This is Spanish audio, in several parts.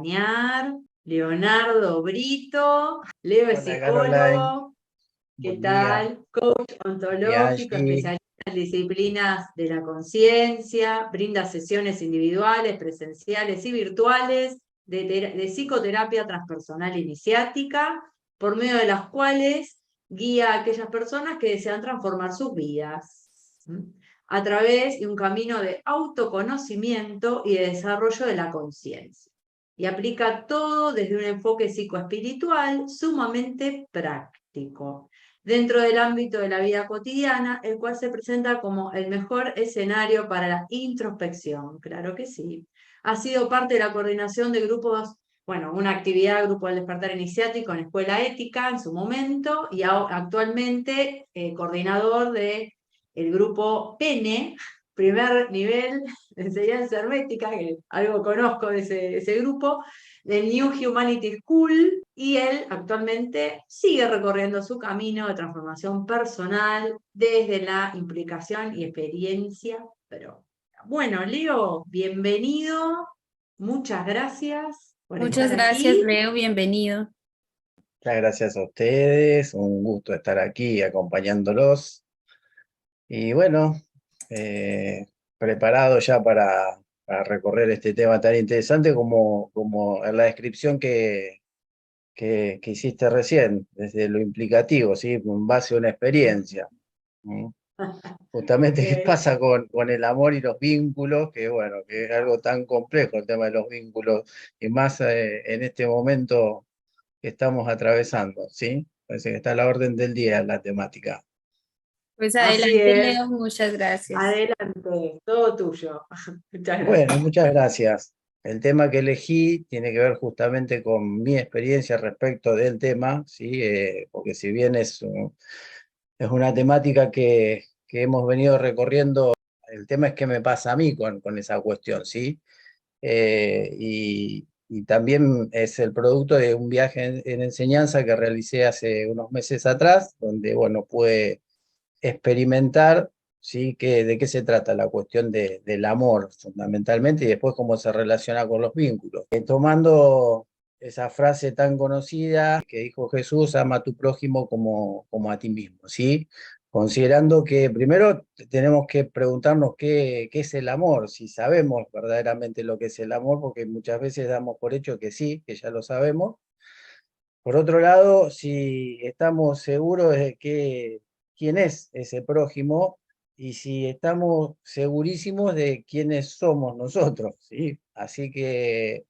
acompañar. Leonardo Brito. Leo es Hola Caroline, psicólogo. ¿Qué buen día. tal? Coach Buen día ontológico, Angie. especialista en disciplinas de la conciencia, brinda sesiones individuales, presenciales y virtuales de psicoterapia transpersonal iniciática, por medio de las cuales guía a aquellas personas que desean transformar sus vidas, ¿m? A través de un camino de autoconocimiento y de desarrollo de la conciencia. Y aplica todo desde un enfoque psicoespiritual sumamente práctico, dentro del ámbito de la vida cotidiana, el cual se presenta como el mejor escenario para la introspección. Claro que sí. Ha sido parte de la coordinación de grupos, bueno, una actividad Grupo del Despertar Iniciático en Escuela Ética en su momento, y actualmente coordinador de el grupo PENE, primer nivel de enseñanza hermética, que algo conozco de ese grupo, del New Humanity School, y él actualmente sigue recorriendo su camino de transformación personal desde la implicación y experiencia propia. Bueno, Leo, bienvenido, muchas gracias por Muchas estar gracias, aquí. Leo, bienvenido. Muchas gracias a ustedes, un gusto estar aquí acompañándolos. Y bueno, eh, preparado ya para recorrer este tema tan interesante como en la descripción que hiciste recién, desde lo implicativo, ¿sí? En base a una experiencia. ¿Mm? Justamente, ¿qué Bien. pasa con el amor y los vínculos? Que bueno, que es algo tan complejo el tema de los vínculos, y más en este momento que estamos atravesando, ¿sí? Parece que está a la orden del día la temática. Pues Así adelante, es, Leo, muchas gracias. adelante, todo tuyo. Muchas Bueno, gracias. muchas gracias. El tema que elegí tiene que ver justamente con mi experiencia respecto del tema, ¿sí? Porque si bien es una temática que hemos venido recorriendo, el tema es qué me pasa a mí con esa cuestión, ¿sí? Y también es el producto de un viaje en enseñanza que realicé hace unos meses atrás, donde, bueno, pude experimentar, ¿sí? De qué se trata la cuestión del amor, fundamentalmente, y después cómo se relaciona con los vínculos. Tomando esa frase tan conocida que dijo Jesús, ama a tu prójimo como a ti mismo, ¿sí? Considerando que primero tenemos que preguntarnos qué es el amor, si sabemos verdaderamente lo que es el amor, porque muchas veces damos por hecho que sí, que ya lo sabemos. Por otro lado, si estamos seguros de quién es ese prójimo y si estamos segurísimos de quiénes somos nosotros, ¿sí? Así que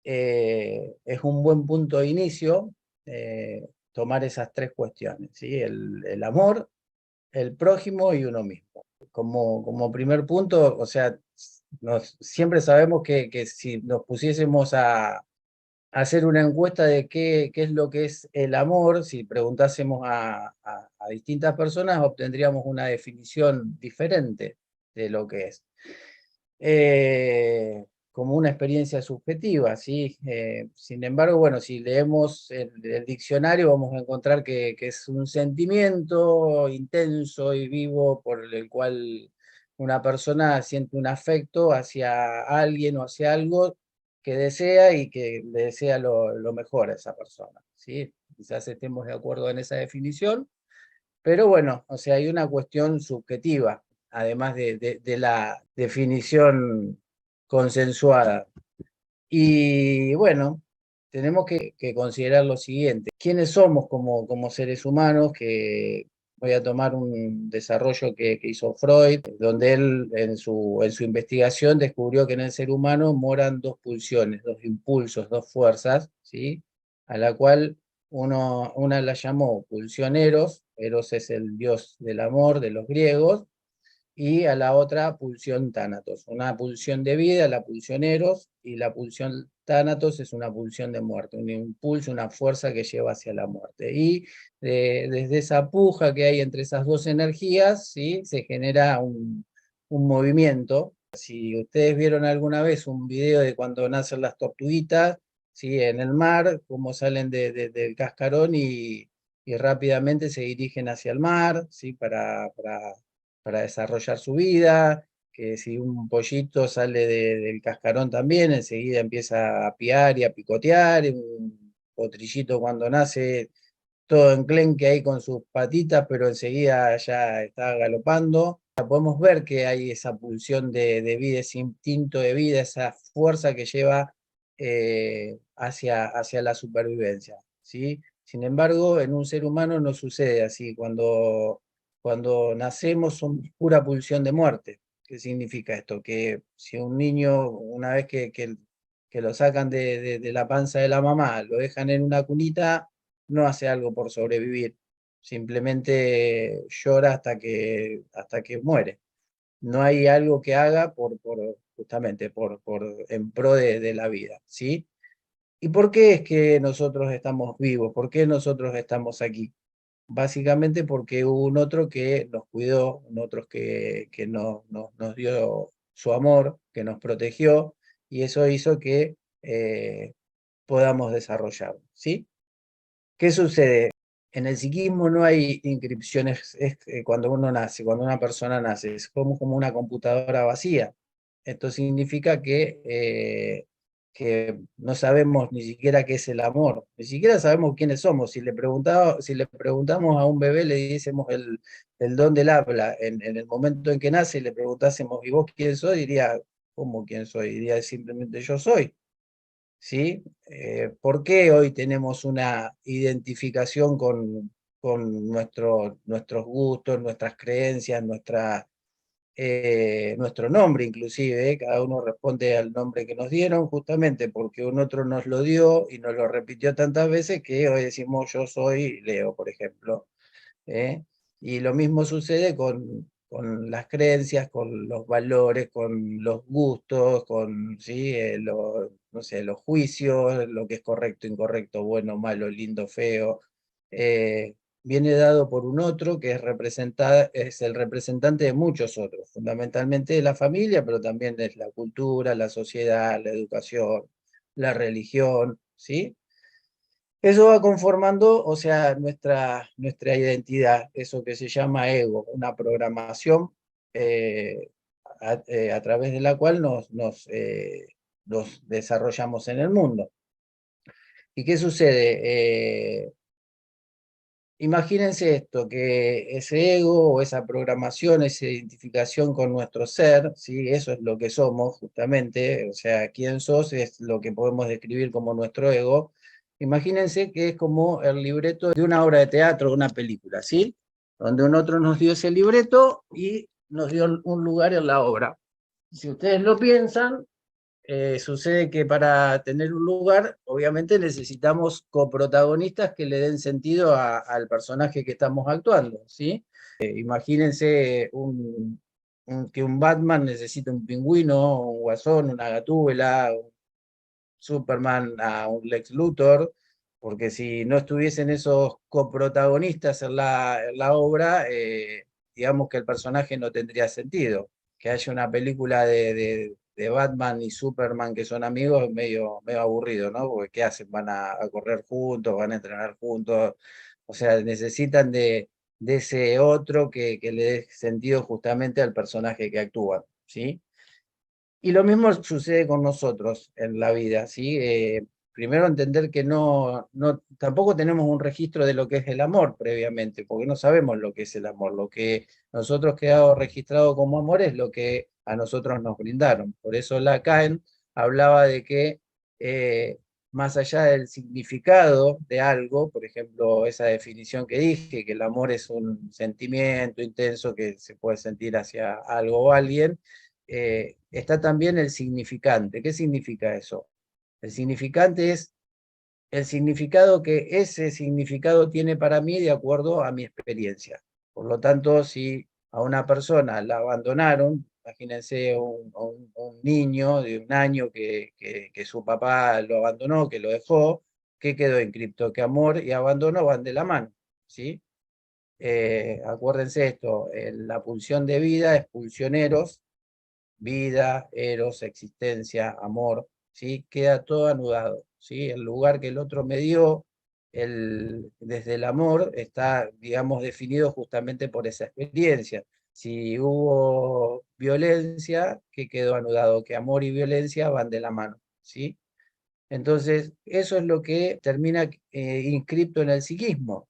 es un buen punto de inicio tomar esas tres cuestiones, ¿sí? El amor, el prójimo y uno mismo. Como primer punto, o sea, siempre sabemos que si nos pusiésemos a hacer una encuesta de qué es lo que es el amor, si preguntásemos a distintas personas, obtendríamos una definición diferente de lo que es. Como una experiencia subjetiva, ¿sí? Sin embargo, bueno, si leemos el diccionario, vamos a encontrar que es un sentimiento intenso y vivo por el cual una persona siente un afecto hacia alguien o hacia algo que desea y que le desea lo mejor a esa persona, ¿sí? Quizás estemos de acuerdo en esa definición, pero bueno, o sea, hay una cuestión subjetiva, además de la definición consensuada. Y bueno, tenemos que considerar lo siguiente: ¿quiénes somos como seres humanos? Que voy a tomar un desarrollo que hizo Freud, donde él en su investigación descubrió que en el ser humano moran dos pulsiones, dos impulsos, dos fuerzas, ¿sí? A la cual una la llamó pulsión Eros. Eros es el dios del amor de los griegos, y a la otra pulsión tánatos. Una pulsión de vida, la pulsión eros, y la pulsión tánatos es una pulsión de muerte, un impulso, una fuerza que lleva hacia la muerte. Y desde esa puja que hay entre esas dos energías, ¿sí? Se genera un movimiento. Si ustedes vieron alguna vez un video de cuando nacen las tortuguitas, ¿sí? En el mar, cómo salen del cascarón y rápidamente se dirigen hacia el mar, ¿sí? Para desarrollar su vida, que si un pollito sale del cascarón también, enseguida empieza a piar y a picotear, un potrillito cuando nace todo enclenque ahí con sus patitas, pero enseguida ya está galopando. Podemos ver que hay esa pulsión de vida, ese instinto de vida, esa fuerza que lleva hacia la supervivencia, ¿sí? Sin embargo, en un ser humano no sucede así. Cuando nacemos somos pura pulsión de muerte. ¿Qué significa esto? Que si un niño, una vez que lo sacan de la panza de la mamá, lo dejan en una cunita, no hace algo por sobrevivir, simplemente llora hasta que muere. No hay algo que haga justamente en pro de la vida, ¿sí? ¿Y por qué es que nosotros estamos vivos? ¿Por qué nosotros estamos aquí? Básicamente porque hubo un otro que nos cuidó, un otro que nos dio su amor, que nos protegió, y eso hizo que podamos desarrollar, ¿sí? ¿Qué sucede? En el psiquismo no hay inscripciones cuando uno nace, cuando una persona nace, es como una computadora vacía. Esto significa que no sabemos ni siquiera qué es el amor, ni siquiera sabemos quiénes somos. Si le preguntamos a un bebé, le diésemos el don del habla, en el momento en que nace, le preguntásemos, ¿y vos quién soy? Diría, ¿cómo quién soy? Diría simplemente yo soy. ¿Sí? ¿Por qué hoy tenemos una identificación con nuestros gustos, nuestras creencias, nuestro nombre inclusive? Cada uno responde al nombre que nos dieron, justamente porque un otro nos lo dio y nos lo repitió tantas veces que hoy decimos yo soy Leo, por ejemplo. ¿eh? Y lo mismo sucede con las creencias, con los valores, con los gustos, con ¿sí? No sé, los juicios, lo que es correcto, incorrecto, bueno, malo, lindo, feo. eh, Viene dado por un otro que es el representante de muchos otros, fundamentalmente de la familia, pero también de la cultura, la sociedad, la educación, la religión, ¿sí? Eso va conformando, o sea, nuestra identidad, eso que se llama ego, una programación eh, a través de la cual nos desarrollamos en el mundo. ¿Y qué sucede? Imagínense esto, que ese ego o esa programación, esa identificación con nuestro ser, ¿sí? Eso es lo que somos justamente, o sea, quién sos es lo que podemos describir como nuestro ego. Imagínense que es como el libreto de una obra de teatro, de una película, ¿sí? Donde un otro nos dio ese libreto y nos dio un lugar en la obra. Si ustedes lo piensan, sucede que para tener un lugar, obviamente necesitamos coprotagonistas que le den sentido al personaje que estamos actuando, ¿sí? Imagínense que un Batman necesita un pingüino, un guasón, una gatúbela, un Superman a un Lex Luthor, porque si no estuviesen esos coprotagonistas en la obra, digamos que el personaje no tendría sentido. Que haya una película de Batman y Superman que son amigos es medio aburrido, ¿no? Porque ¿qué hacen? Van a correr juntos, van a entrenar juntos, o sea, necesitan de ese otro que le dé sentido justamente al personaje que actúa, ¿sí? Y lo mismo sucede con nosotros en la vida, ¿sí? Primero entender que tampoco tenemos un registro de lo que es el amor previamente, porque no sabemos lo que es el amor. Lo que nosotros quedado registrado como amor es lo que a nosotros nos brindaron. Por eso Lacan hablaba de que más allá del significado de algo, por ejemplo, esa definición que dije, que el amor es un sentimiento intenso que se puede sentir hacia algo o alguien, está también el significante. ¿Qué significa eso? El significante es el significado que ese significado tiene para mí de acuerdo a mi experiencia. Por lo tanto, si a una persona la abandonaron, imagínense un niño de un año que su papá lo abandonó, que lo dejó, ¿qué quedó inscripto? Que amor y abandono van de la mano, ¿sí? Acuérdense esto, la pulsión de vida es pulsión eros, vida, eros, existencia, amor, ¿sí? Queda todo anudado, ¿sí? El lugar que el otro me dio, desde el amor, está, digamos, definido justamente por esa experiencia. Si hubo violencia, ¿qué quedó anudado? Que amor y violencia van de la mano, ¿sí? Entonces, eso es lo que termina inscripto en el psiquismo.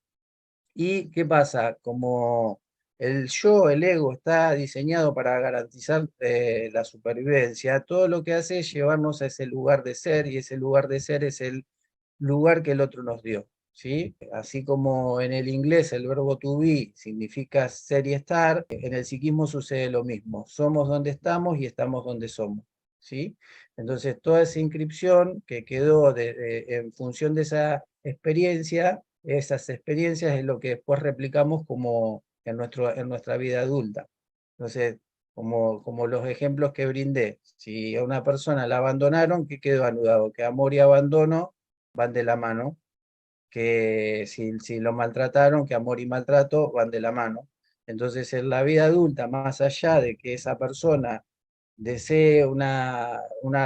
¿Y qué pasa? Como el yo, el ego, está diseñado para garantizar la supervivencia, todo lo que hace es llevarnos a ese lugar de ser, y ese lugar de ser es el lugar que el otro nos dio, ¿sí? Así como en el inglés el verbo to be significa ser y estar, en el psiquismo sucede lo mismo. Somos donde estamos y estamos donde somos, ¿sí? Entonces, toda esa inscripción que quedó en función de esa experiencia, esas experiencias es lo que después replicamos como en nuestra vida adulta. Entonces, como los ejemplos que brindé, si a una persona la abandonaron, ¿qué quedó anudado? Que amor y abandono van de la mano, que si lo maltrataron, que amor y maltrato van de la mano. Entonces, en la vida adulta, más allá de que esa persona desee una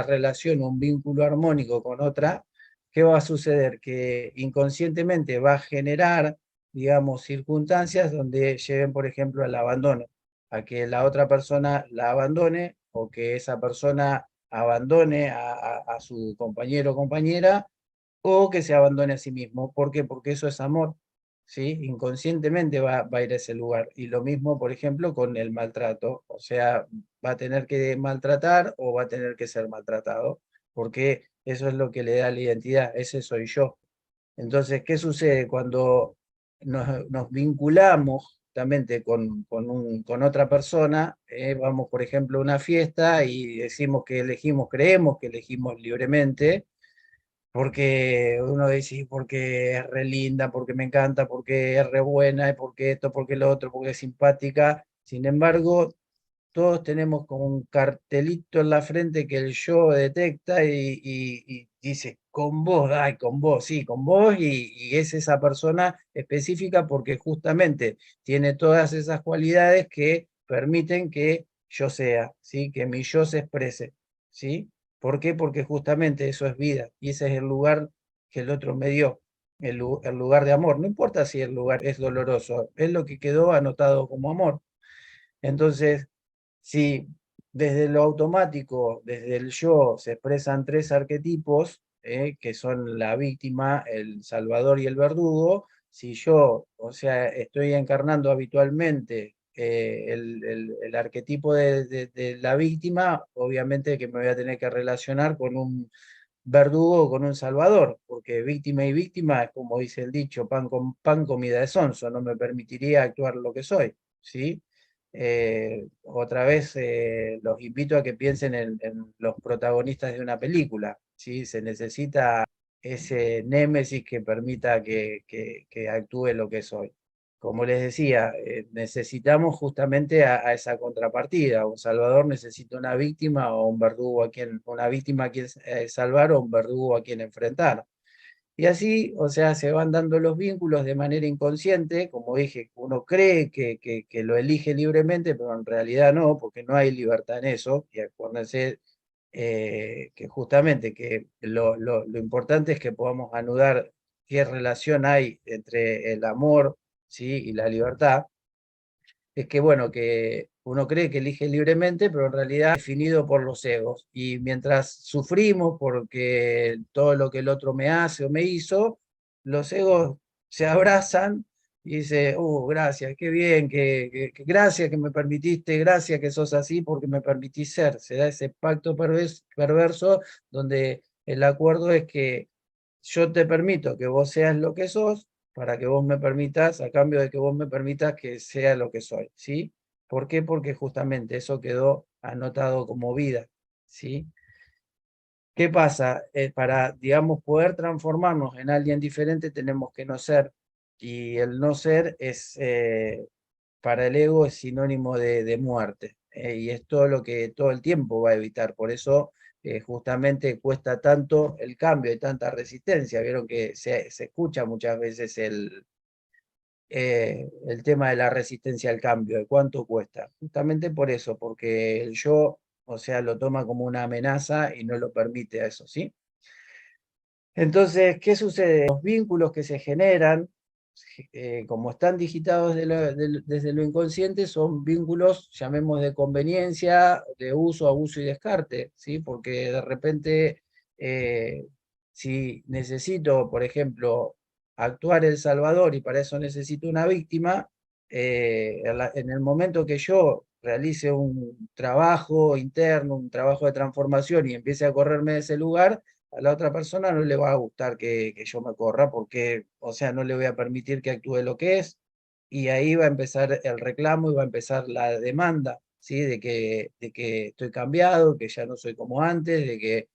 relación, un vínculo armónico con otra, ¿qué va a suceder? Que inconscientemente va a generar, digamos, circunstancias donde lleven, por ejemplo, al abandono, a que la otra persona la abandone, o que esa persona abandone a su compañero o compañera, o que se abandone a sí mismo. ¿Por qué? Porque eso es amor, ¿sí? Inconscientemente va a ir a ese lugar. Y lo mismo, por ejemplo, con el maltrato. O sea, va a tener que maltratar o va a tener que ser maltratado, porque eso es lo que le da la identidad, ese soy yo. Entonces, ¿qué sucede cuando nos vinculamos justamente con otra persona? Vamos, por ejemplo, a una fiesta y decimos que elegimos, creemos que elegimos libremente, porque uno dice: "Sí, porque es re linda, porque me encanta, porque es re buena, y porque esto, porque lo otro, porque es simpática". Sin embargo, todos tenemos como un cartelito en la frente que el yo detecta y dice: "Con vos, ay, con vos, sí, con vos", y es esa persona específica porque justamente tiene todas esas cualidades que permiten que yo sea, ¿sí? Que mi yo se exprese, ¿sí? ¿Por qué? Porque justamente eso es vida, y ese es el lugar que el otro me dio, el lugar de amor. No importa si el lugar es doloroso, es lo que quedó anotado como amor. Entonces, si desde lo automático, desde el yo, se expresan tres arquetipos, que son la víctima, el salvador y el verdugo, si yo, o sea, estoy encarnando habitualmente el arquetipo de la víctima, obviamente que me voy a tener que relacionar con un verdugo o con un salvador, porque víctima y víctima es, como dice el dicho, pan con pan, comida de sonso, no me permitiría actuar lo que soy, ¿sí? Otra vez los invito a que piensen en los protagonistas de una película, ¿sí? Se necesita ese némesis que permita que actúe lo que soy. Como les decía, necesitamos justamente a esa contrapartida. Un salvador necesita una víctima o un verdugo una víctima a quien salvar, o un verdugo a quien enfrentar. Y así, o sea, se van dando los vínculos de manera inconsciente. Como dije, uno cree que lo elige libremente, pero en realidad no, porque no hay libertad en eso. Y acuérdense que justamente que lo importante es que podamos anudar qué relación hay entre el amor, ¿sí? Y la libertad. Es que, bueno, que uno cree que elige libremente, pero en realidad es definido por los egos. Y mientras sufrimos porque todo lo que el otro me hace o me hizo, los egos se abrazan y dicen: gracias, qué bien, gracias que me permitiste, gracias que sos así porque me permitís ser". Se da ese pacto perverso donde el acuerdo es que yo te permito que vos seas lo que sos, para que vos me permitas, a cambio de que vos me permitas que sea lo que soy, ¿sí? ¿Por qué? Porque justamente eso quedó anotado como vida, ¿sí? ¿Qué pasa? Para, digamos, poder transformarnos en alguien diferente tenemos que no ser, y el no ser es, para el ego es sinónimo de muerte, y es todo lo que todo el tiempo va a evitar. Por eso justamente cuesta tanto el cambio y tanta resistencia. Vieron que se escucha muchas veces el tema de la resistencia al cambio, de cuánto cuesta. Justamente por eso, porque el yo, o sea, lo toma como una amenaza y no lo permite a eso, ¿sí? Entonces, ¿qué sucede? Los vínculos que se generan como están digitados desde lo inconsciente, son vínculos, llamemos de conveniencia, de uso, abuso y descarte, ¿sí? Porque de repente, si necesito, por ejemplo, actuar El Salvador y para eso necesito una víctima, en el momento que yo realice un trabajo interno, un trabajo de transformación y empiece a correrme de ese lugar, a la otra persona no le va a gustar que yo me corra porque, o sea, no le voy a permitir que actúe lo que es, y ahí va a empezar el reclamo y va a empezar la demanda, ¿sí? De que estoy cambiado, que ya no soy como antes,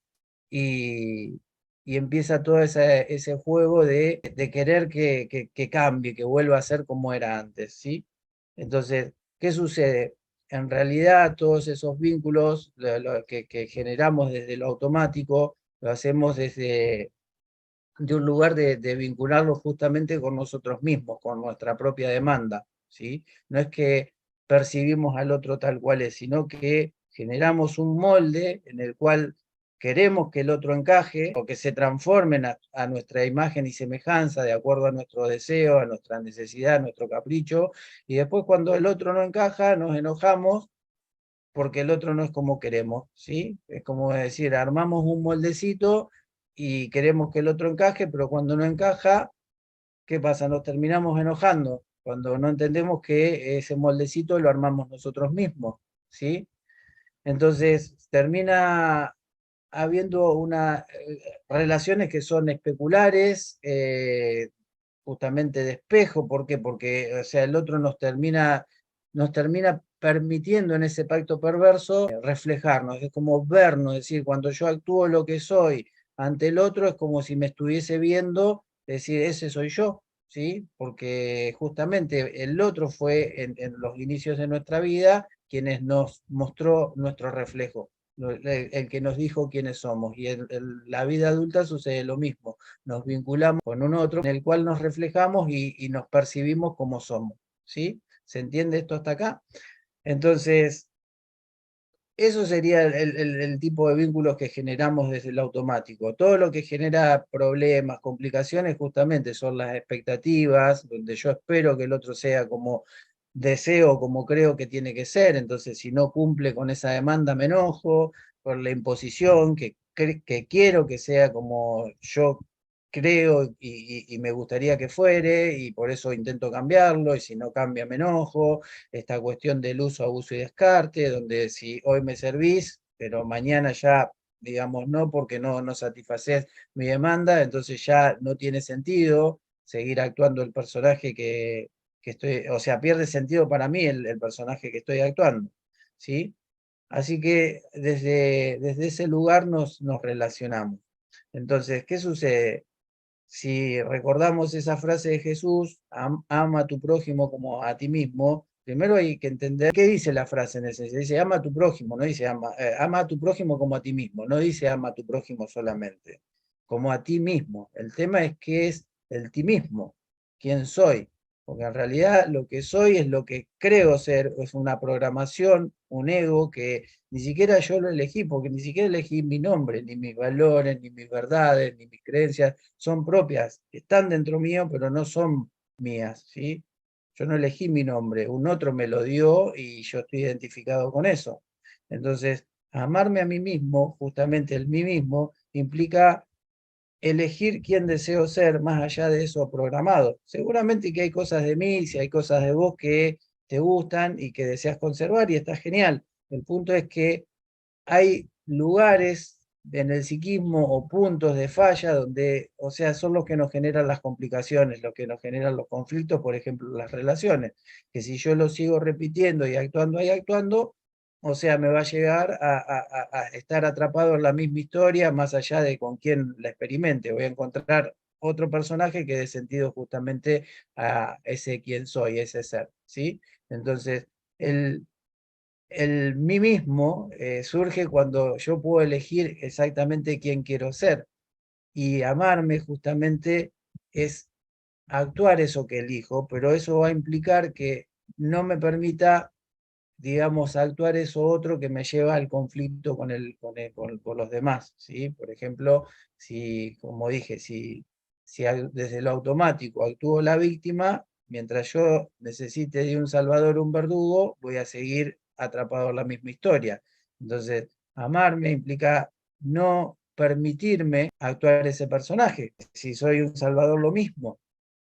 y, y empieza todo ese juego de querer que cambie, que vuelva a ser como era antes, ¿sí? Entonces, ¿qué sucede? En realidad, todos esos vínculos que generamos desde lo automático, lo hacemos desde de un lugar de vincularlos justamente con nosotros mismos, con nuestra propia demanda, ¿sí? No es que percibimos al otro tal cual es, sino que generamos un molde en el cual queremos que el otro encaje o que se transformen a nuestra imagen y semejanza de acuerdo a nuestro deseo, a nuestra necesidad, a nuestro capricho, y después cuando el otro no encaja nos enojamos porque el otro no es como queremos, ¿sí? Es como decir, armamos un moldecito y queremos que el otro encaje, pero cuando no encaja, ¿qué pasa? Nos terminamos enojando, cuando no entendemos que ese moldecito lo armamos nosotros mismos, ¿sí? Entonces termina habiendo relaciones que son especulares, justamente de espejo. ¿Por qué? Porque, o sea, el otro nos termina permitiendo en ese pacto perverso reflejarnos, es como vernos, es decir, cuando yo actúo lo que soy ante el otro, es como si me estuviese viendo, decir, ese soy yo, ¿sí? Porque justamente el otro fue en los inicios de nuestra vida quienes nos mostró nuestro reflejo, el que nos dijo quiénes somos. Y en la vida adulta sucede lo mismo, nos vinculamos con un otro en el cual nos reflejamos y nos percibimos como somos, ¿sí? ¿Se entiende esto hasta acá? Entonces, eso sería el tipo de vínculos que generamos desde el automático. Todo lo que genera problemas, complicaciones, justamente son las expectativas, donde yo espero que el otro sea como deseo, como creo que tiene que ser. Entonces, si no cumple con esa demanda, me enojo por la imposición, que quiero que sea como yo creo y me gustaría que fuere, y por eso intento cambiarlo, y si no cambia, me enojo. Esta cuestión del uso, abuso y descarte, donde si hoy me servís, pero mañana ya, digamos, no, porque no satisfaces mi demanda, entonces ya no tiene sentido seguir actuando el personaje que estoy, o sea, pierde sentido para mí el personaje que estoy actuando, ¿sí? Así que desde ese lugar nos relacionamos. Entonces, ¿qué sucede? Si recordamos esa frase de Jesús, ama a tu prójimo como a ti mismo, primero hay que entender qué dice la frase en ese. Dice ama a tu prójimo, no dice ama a tu prójimo como a ti mismo, no dice ama a tu prójimo solamente, como a ti mismo. El tema es qué es el ti mismo, quién soy, porque en realidad lo que soy es lo que creo ser, es una programación, un ego que ni siquiera yo lo elegí, porque ni siquiera elegí mi nombre, ni mis valores, ni mis verdades, ni mis creencias son propias, están dentro mío, pero no son mías, ¿sí? Yo no elegí mi nombre, un otro me lo dio y yo estoy identificado con eso. Entonces, amarme a mí mismo, justamente el mí mismo, implica elegir quién deseo ser más allá de eso programado. Seguramente que hay cosas de mí, si hay cosas de vos que te gustan y que deseas conservar y está genial. El punto es que hay lugares en el psiquismo o puntos de falla donde, o sea, son los que nos generan las complicaciones, los que nos generan los conflictos, por ejemplo, las relaciones, que si yo lo sigo repitiendo y actuando y actuando, o sea, me va a llegar a estar atrapado en la misma historia, más allá de con quién la experimente. Voy a encontrar otro personaje que dé sentido justamente a ese quién soy, ese ser, ¿sí? Entonces, el mí mismo surge cuando yo puedo elegir exactamente quién quiero ser. Y amarme justamente es actuar eso que elijo, pero eso va a implicar que no me permita, digamos, actuar eso otro que me lleva al conflicto con los demás, ¿sí? Por ejemplo, si, como dije, si si desde lo automático actúo la víctima, mientras yo necesite de un salvador o un verdugo, voy a seguir atrapado en la misma historia. Entonces, amarme implica no permitirme actuar ese personaje. Si soy un salvador, lo mismo.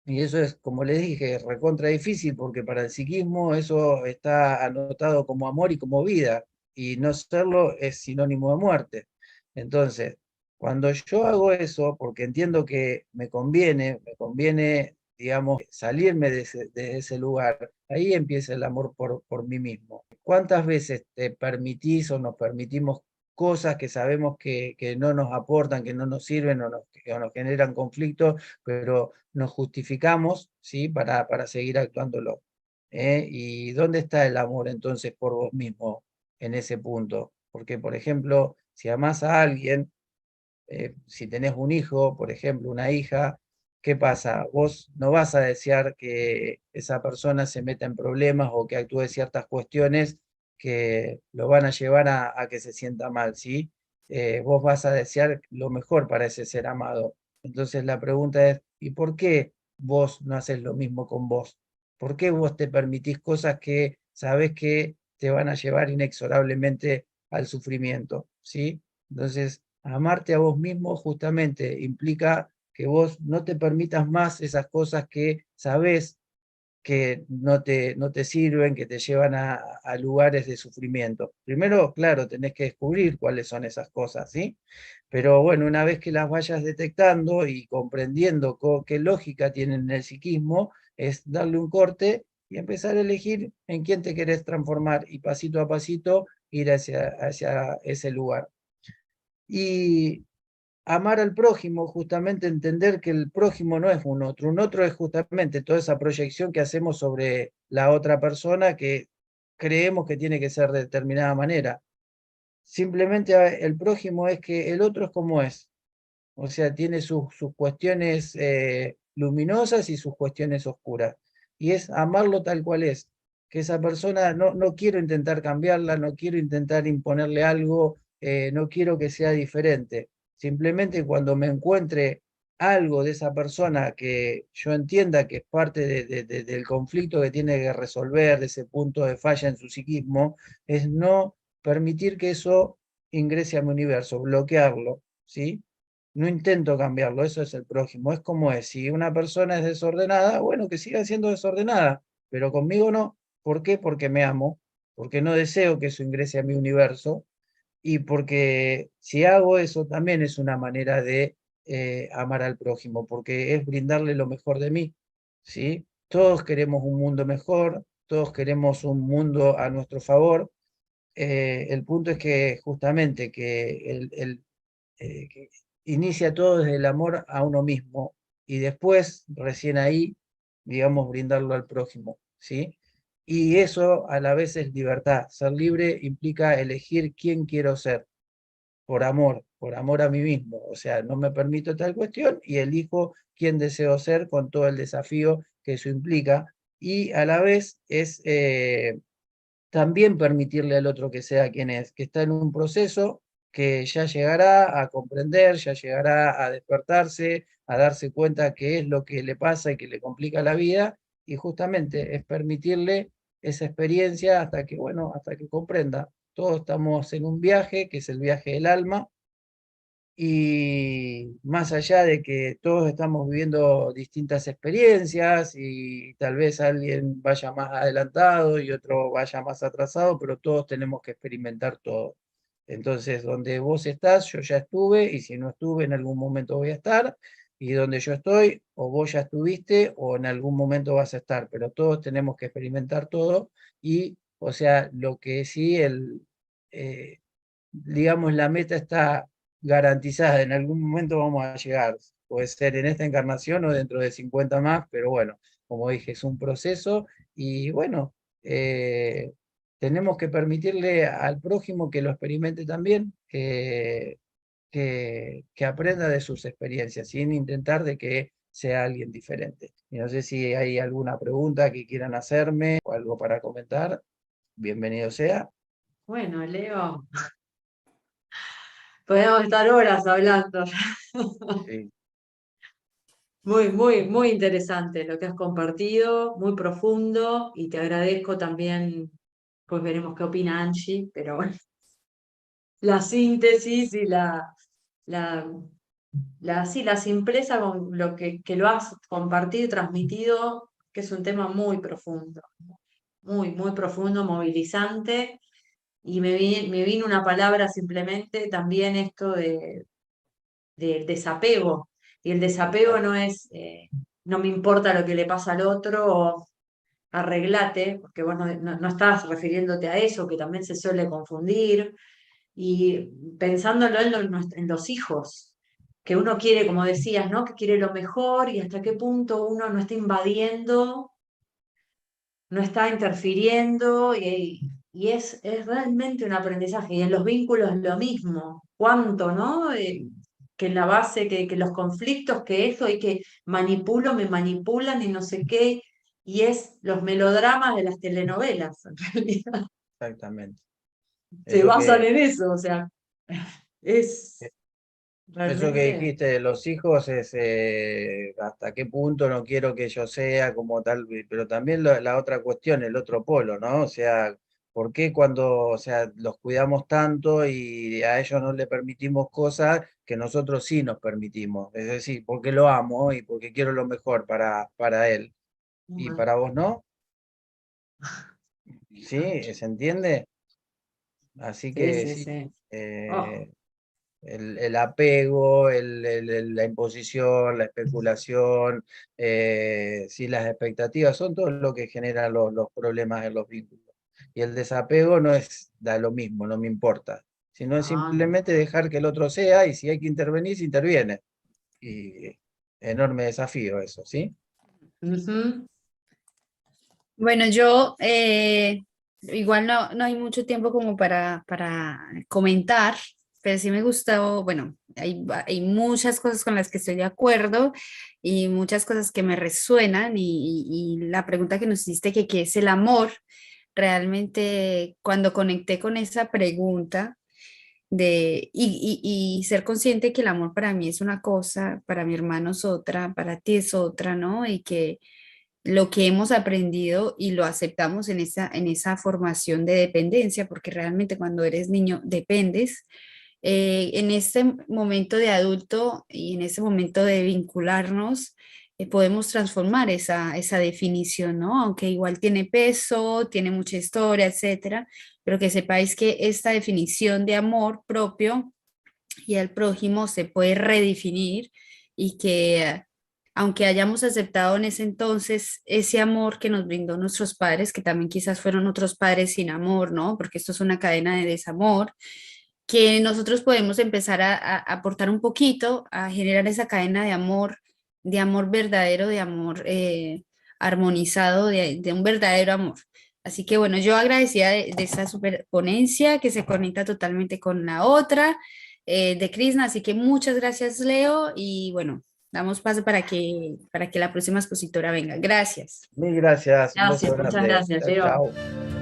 Y eso es, como les dije, recontra difícil porque para el psiquismo eso está anotado como amor y como vida, y no serlo es sinónimo de muerte. Entonces, cuando yo hago eso, porque entiendo que me conviene, digamos, salirme de ese lugar, ahí empieza el amor por mí mismo. ¿Cuántas veces te permitís o nos permitimos cosas que sabemos que no nos aportan, que no nos sirven o nos generan conflictos, pero nos justificamos, ¿sí? para seguir actuándolo? ¿Y dónde está el amor entonces por vos mismo en ese punto? Porque, por ejemplo, si amás a alguien, si tenés un hijo, por ejemplo, una hija, ¿qué pasa? Vos no vas a desear que esa persona se meta en problemas o que actúe ciertas cuestiones que lo van a llevar a que se sienta mal, ¿sí? Vos vas a desear lo mejor para ese ser amado. Entonces la pregunta es, ¿y por qué vos no haces lo mismo con vos? ¿Por qué vos te permitís cosas que sabés que te van a llevar inexorablemente al sufrimiento? ¿Sí? Entonces, amarte a vos mismo justamente implica que vos no te permitas más esas cosas que sabés que no te sirven, que te llevan a lugares de sufrimiento. Primero, claro, tenés que descubrir cuáles son esas cosas, ¿sí? Pero bueno, una vez que las vayas detectando y comprendiendo qué lógica tienen en el psiquismo, es darle un corte y empezar a elegir en quién te querés transformar y pasito a pasito ir hacia ese lugar. Y amar al prójimo, justamente entender que el prójimo no es un otro es justamente toda esa proyección que hacemos sobre la otra persona que creemos que tiene que ser de determinada manera. Simplemente el prójimo es que el otro es como es, o sea, tiene sus cuestiones luminosas y sus cuestiones oscuras, y es amarlo tal cual es, que esa persona no quiero intentar cambiarla, no quiero intentar imponerle algo, no quiero que sea diferente. Simplemente cuando me encuentre algo de esa persona que yo entienda que es parte del conflicto que tiene que resolver, de ese punto de falla en su psiquismo, es no permitir que eso ingrese a mi universo, bloquearlo, ¿sí? No intento cambiarlo, eso es el prójimo, es como es. Si una persona es desordenada, bueno, que siga siendo desordenada, pero conmigo no. ¿Por qué? Porque me amo, porque no deseo que eso ingrese a mi universo, y porque si hago eso también es una manera de amar al prójimo, porque es brindarle lo mejor de mí, ¿sí? Todos queremos un mundo mejor, todos queremos un mundo a nuestro favor. El punto es que justamente que inicia todo desde el amor a uno mismo y después, recién ahí, digamos, brindarlo al prójimo, ¿sí? Y eso a la vez es libertad. Ser libre implica elegir quién quiero ser, por amor a mí mismo. O sea, no me permito tal cuestión y elijo quién deseo ser con todo el desafío que eso implica. Y a la vez es también permitirle al otro que sea quien es, que está en un proceso que ya llegará a comprender, ya llegará a despertarse, a darse cuenta qué es lo que le pasa y que le complica la vida, y justamente es permitirle esa experiencia hasta que, bueno, hasta que comprenda. Todos estamos en un viaje, que es el viaje del alma, y más allá de que todos estamos viviendo distintas experiencias y tal vez alguien vaya más adelantado y otro vaya más atrasado, pero todos tenemos que experimentar todo. Entonces, donde vos estás, yo ya estuve, y si no estuve, en algún momento voy a estar, y donde yo estoy, o vos ya estuviste, o en algún momento vas a estar, pero todos tenemos que experimentar todo, y, o sea, lo que sí, eh, digamos, la meta está garantizada, en algún momento vamos a llegar, puede ser en esta encarnación o dentro de 50 más, pero bueno, como dije, es un proceso, y bueno, tenemos que permitirle al prójimo que lo experimente también, que aprenda de sus experiencias, sin intentar de que sea alguien diferente. Y no sé si hay alguna pregunta que quieran hacerme o algo para comentar, bienvenido sea. Bueno, Leo, podemos estar horas hablando. Sí. Muy, muy, muy interesante lo que has compartido, muy profundo, y te agradezco también, pues veremos qué opina Angie, pero bueno, la síntesis y la, sí, la simpleza con lo que lo has compartido y transmitido, que es un tema muy profundo, muy, muy profundo, movilizante, y me vino una palabra simplemente también esto del desapego, y el desapego no es, no me importa lo que le pasa al otro, o arreglate, porque vos no estás refiriéndote a eso, que también se suele confundir, y pensándolo en los hijos, que uno quiere, como decías, ¿no? Que quiere lo mejor y hasta qué punto uno no está invadiendo, no está interfiriendo y es realmente un aprendizaje. Y en los vínculos lo mismo. ¿Cuánto, no? Que en la base, que los conflictos, que eso y que manipulo, me manipulan y no sé qué. Y es los melodramas de las telenovelas, en realidad. Exactamente. Se Eso basan que, en eso, o sea, es eso que realmente. dijiste de los hijos es hasta qué punto no quiero que yo sea como tal, pero también la otra cuestión, el otro polo, ¿no? O sea, ¿por qué cuando, o sea, los cuidamos tanto y a ellos no le permitimos cosas que nosotros sí nos permitimos? Es decir, porque lo amo y porque quiero lo mejor para él. ¿Y para vos no? ¿Sí? ¿Se entiende? Así Sí, que sí, sí. sí. Oh, eh, el apego, la imposición, la especulación, sí, las expectativas son todo lo que genera los problemas en los vínculos. Y el desapego no es da lo mismo, no me importa, sino es no, no. simplemente dejar que el otro sea y si hay que intervenir, se interviene. Y enorme desafío eso, ¿sí? Ujú. Bueno, yo igual no hay mucho tiempo como para comentar, pero sí me gustó, bueno, hay muchas cosas con las que estoy de acuerdo y muchas cosas que me resuenan y la pregunta que nos hiciste que qué es el amor, realmente cuando conecté con esa pregunta y ser consciente que el amor para mí es una cosa, para mi hermano es otra, para ti es otra, ¿no? Y que lo que hemos aprendido y lo aceptamos en esa formación de dependencia, porque realmente cuando eres niño dependes. En este momento de adulto y en este momento de vincularnos, podemos transformar esa definición, ¿no? Aunque igual tiene peso, tiene mucha historia, etcétera, pero que sepáis que esta definición de amor propio y al prójimo se puede redefinir y que aunque hayamos aceptado en ese entonces ese amor que nos brindó nuestros padres, que también quizás fueron otros padres sin amor, ¿no? Porque esto es una cadena de desamor, que nosotros podemos empezar a aportar un poquito a generar esa cadena de amor verdadero, de amor armonizado, de un verdadero amor. Así que bueno, yo agradecida de esta super ponencia que se conecta totalmente con la otra de Krishna. Así que muchas gracias, Leo. Y bueno, damos paso para que la próxima expositora venga. Gracias. Mil gracias, un beso Gracias, muchas grande. gracias, Chao, Leo. chao.